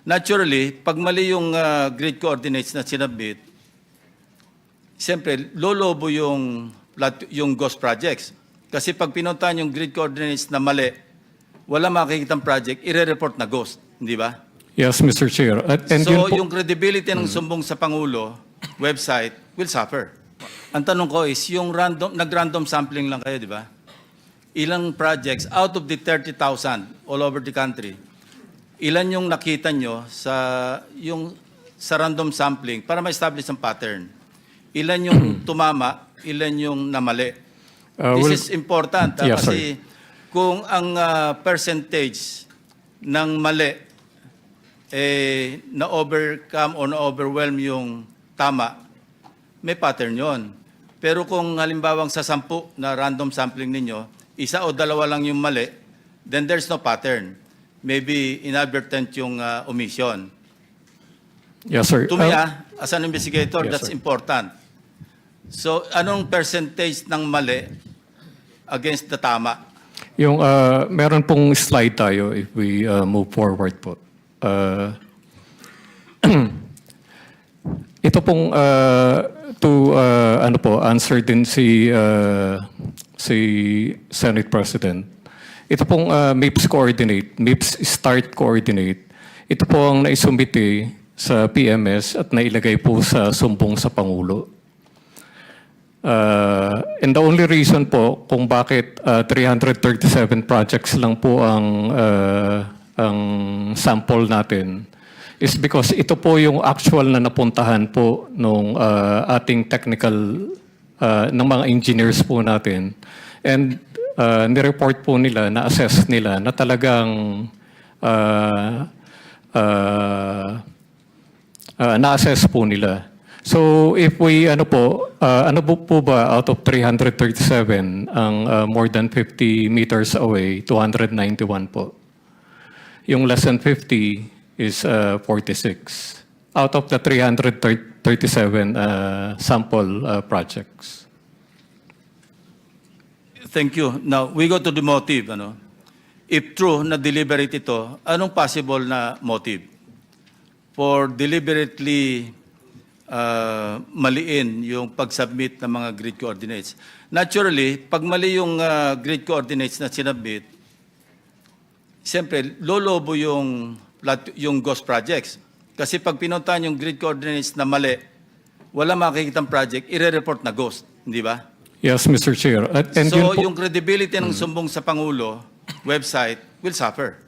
Naturally, pag mali yung grid coordinates na sinabit, siyempre, lolobo yung ghost projects. Kasi pag pinuntahan yung grid coordinates na mali, wala makikitang project, ire-report na ghost. Hindi ba? Yes, Mr. Chair. And So, yun po- yung credibility ng sumbong sa Pangulo website will suffer. Ang tanong ko is, yung nag-random sampling lang kayo, di ba? Ilang projects out of the 30,000 all over the country, ilan yung nakita nyo sa random sampling para ma-establish ang pattern? Ilan yung tumama, ilan yung namali? This is important Yes, kasi kung ang percentage ng mali na-overcome o na-overwhelm yung tama, may pattern yon. Pero kung halimbawang sa 10 na random sampling ninyo, isa o dalawa lang yung mali, then there's no pattern. Maybe inadvertent yung omission. Yes, sir. To me, as an investigator, Yes, that's sir. important. So, anong percentage ng mali against the tama? Yung meron pong slide tayo if we move forward po. Ito pong answer din si Senate President. Ito pong MIPS coordinate, MIPS start coordinate. Ito po ang naisumite sa PMS at nailagay po sa sumbong sa Pangulo. And the only reason po kung bakit 337 projects lang po ang sample natin is because ito po yung actual na napuntahan po nung ating technical ng mga engineers po natin. And nireport po nila, na-assess nila na talagang na-assess po nila. So if we, ano po ba out of 337 ang more than 50 meters away, 291 po. Yung less than 50 is 46 out of the 337 sample projects. Thank you. Now, we go to the motive. If true na deliberate ito, anong possible na motive for deliberately maliin yung pag-submit ng mga grid coordinates? Naturally, pag mali yung grid coordinates na sinabit, siyempre, lolobo yung ghost projects. Kasi pag pinuntahan yung grid coordinates na mali, wala makikitang project, ire-report na ghost. Hindi ba? Yes, Mr. Chair. And So, yun po- yung credibility ng sumbong sa Pangulo website will suffer.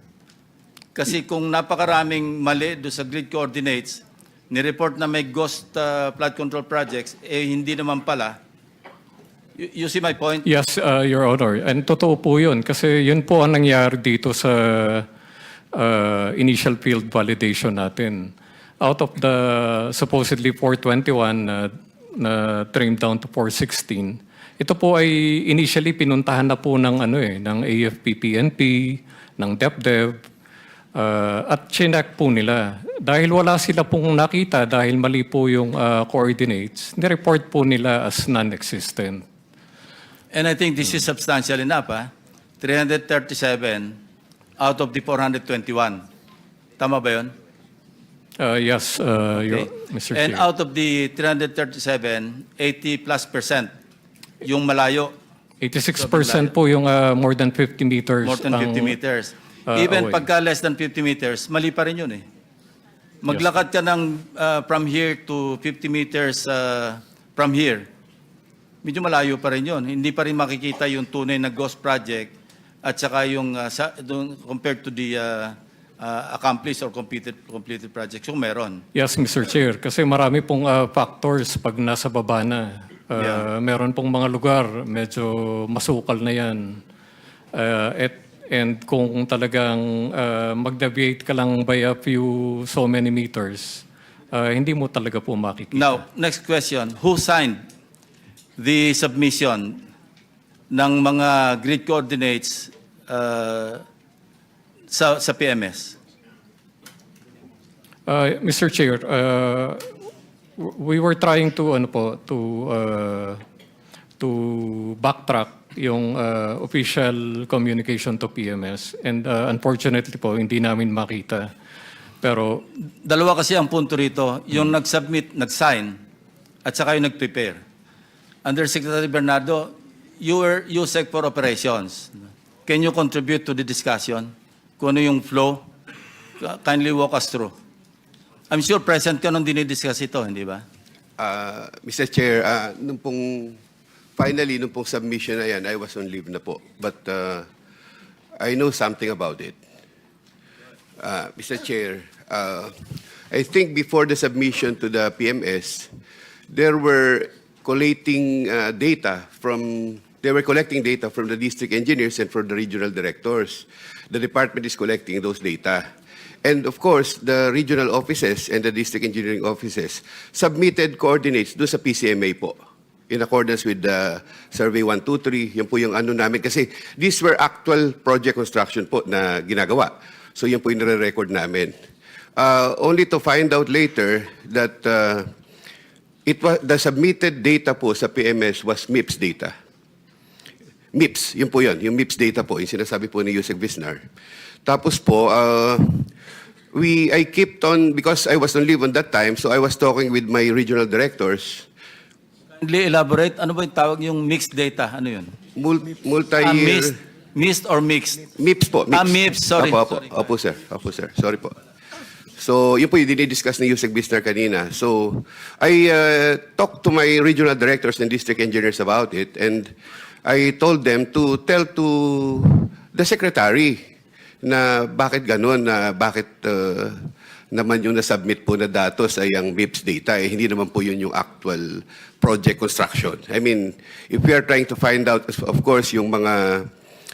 Kasi kung napakaraming mali do sa grid coordinates, ni-report na may ghost flood control projects, hindi naman pala. You see my point? Yes, Your Honor. And totoo po yun. Kasi yun po ang nangyari dito sa initial field validation natin. Out of the supposedly 421 na trimmed down to 416, ito po ay initially pinuntahan na po ng ng AFP-PNP, ng DepDev, at chinek po nila. Dahil wala sila pong nakita dahil mali po yung coordinates, nireport po nila as non-existent. And I think this is substantial enough. 337 out of the 421. Tama ba yun? Yes, Mr. And Chair. out of the 337, 80+% yung malayo, 86% po yung more than 50 meters. more than 50 meters. away. Even pagka less than 50 meters, mali pa rin yun eh. Maglakad ka ng from here to 50 meters from here, medyo malayo pa rin yun. Hindi pa rin makikita yung tunay na ghost project at saka yung compared to the accomplished or completed projects kung meron. Yes, Mr. Chair. Kasi marami pong factors pag nasa baba na. Meron pong mga lugar, medyo masukal na yan. And kung talagang mag-deviate ka lang by a few so many meters, hindi mo talaga po makikita. Now, next question. Who signed the submission ng mga grid coordinates sa PMS? Mr. Chair, we were trying to to backtrack yung official communication to PMS, and unfortunately po hindi namin makita. Pero Dalawa kasi ang punto rito, yung nag-submit, nag-sign, at saka yung nag-prepare. Under Secretary Bernardo, you were USEC for operations. Can you contribute to the discussion? Kung ano yung flow? Kindly walk us through. I'm sure present ka nung dinidiscuss ito, hindi ba? Mr. Chair, nung pong submission na yan, I was on leave na po. But I know something about it. Mr. Chair, I think before the submission to the PMS, they were collecting data from the district engineers and from the regional directors. The department is collecting those data. And of course, the regional offices and the district engineering offices submitted coordinates do sa PCMA po, in accordance with the Survey 123. Yan po yung ano namin. Kasi these were actual project construction po na ginagawa. So yan po yung nare-record namin. Only to find out later that the submitted data po sa PMS was MIPS data. MIPS, yun po yun. Yung MIPS data po, yung sinasabi po ni Yusek Visnar. Tapos po, I kept on, because I was on leave on that time, so I was talking with my regional directors. Kindly elaborate, ano ba yung tawag yung mixed data? Ano yun? Multi-year... Mixed or mixed? MIPS po. MIPS. MIPS, sorry. Opo, sir. Sorry po. So, yun po yung dinidiscuss ni Yusek Bisnar kanina. So, I talked to my regional directors and district engineers about it, and I told them to tell to the secretary na bakit ganun, na bakit naman yung nasubmit po na datos ay ang MIPS data, eh, hindi naman po yun yung actual project construction. I mean, if we are trying to find out, of course, yung mga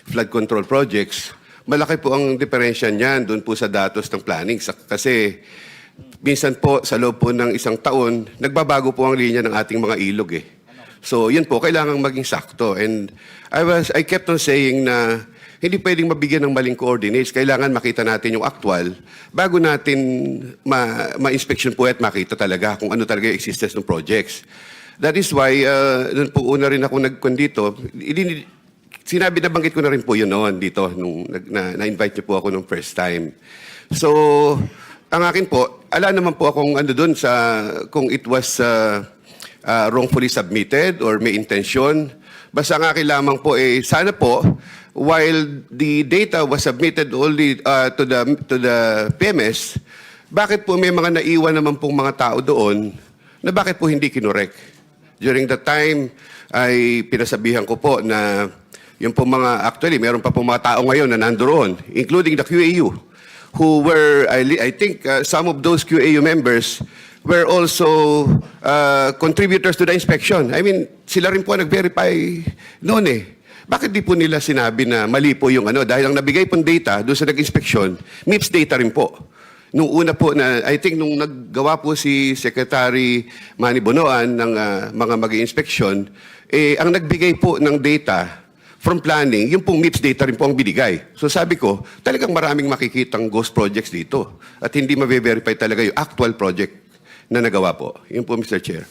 flood control projects, malaki po ang diferensya niyan doon po sa datos ng planning. Kasi minsan po sa loob po ng isang taon, nagbabago po ang linya ng ating mga ilog eh. So yun po, kailangang maging sakto. And I kept on saying na hindi pwedeng mabigyan ng maling coordinates. Kailangan makita natin yung actual bago natin ma-inspection po at makita talaga kung ano talaga yung existence ng projects. That is why, doon po una rin ako nagkondito, sinabi na banggit ko na rin po yun noon dito nung na-invite niyo po ako nung first time. So, ang akin po, ala naman po akong ano doon sa kung it was wrongfully submitted or may intention. Basta ang akin lamang po sana po while the data was submitted only to the PMS, bakit po may mga naiwan naman pong mga tao doon na bakit po hindi kinorek? During the time ay pinasabihan ko po na yung po actually, meron pa po mga tao ngayon na nandoon, including the QAU, who were, I think some of those QAU members were also contributors to the inspection. I mean, sila rin po nag-verify noon eh. Bakit di po nila sinabi na mali po yung ano? Dahil ang nabigay pong data doon sa nag-inspection, MIPS data rin po. Nung una po na, I think nung naggawa po si Secretary Manny Bonoan ng mga mag-inspection, ang nagbigay po ng data from planning, yung pong MIPS data rin po ang binigay. So sabi ko, talagang maraming makikitang ghost projects dito at hindi ma-verify talaga yung actual project na nagawa po. Yun po, Mr. Chair.